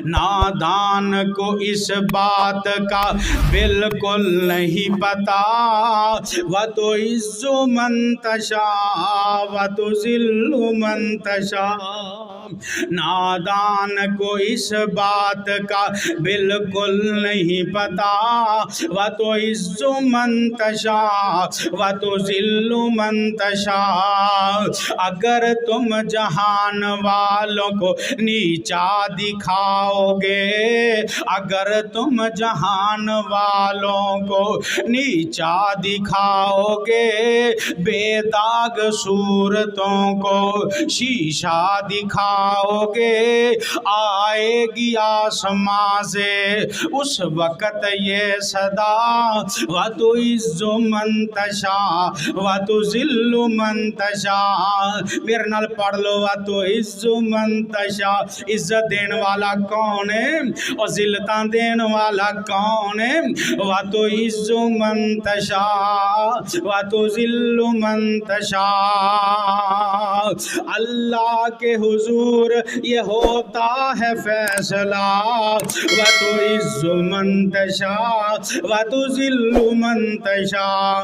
نادان کو اس بات کا بالکل نہیں پتا، وَتُعِزُّ مَن تَشَاءُ وَتُذِلُّ مَن تَشَاءُ۔ نادان کو اس بات کا بالکل نہیں پتا، وَتُعِزُّ مَن تَشَاءُ وَتُذِلُّ مَن تَشَاءُ۔ اگر تم جہان والوں کو نیچا دکھاؤ گے، اگر تم جہان والوں کو نیچا دکھاؤ گے، بے داغ صورتوں کو شیشہ دکھاؤ گے، آئے گی آسمان سے اس وقت یہ صدا، وَتُعِزُّ مَن تَشَاءُ وَتُذِلُّ مَن تَشَاءُ۔ میرے نال پڑھ لو، وَتُعِزُّ مَن تَشَاءُ۔ عزت دین والا کون ہے اور ذلتاں دین والا کون ہے؟ وَتُعِزُّ مَن تَشَاءُ وَتُذِلُّ مَن تَشَاءُ۔ اللہ کے حضور یہ ہوتا ہے فیصلہ، وَتُعِزُّ مَن تَشَاءُ وَتُذِلُّ مَن تَشَاءُ۔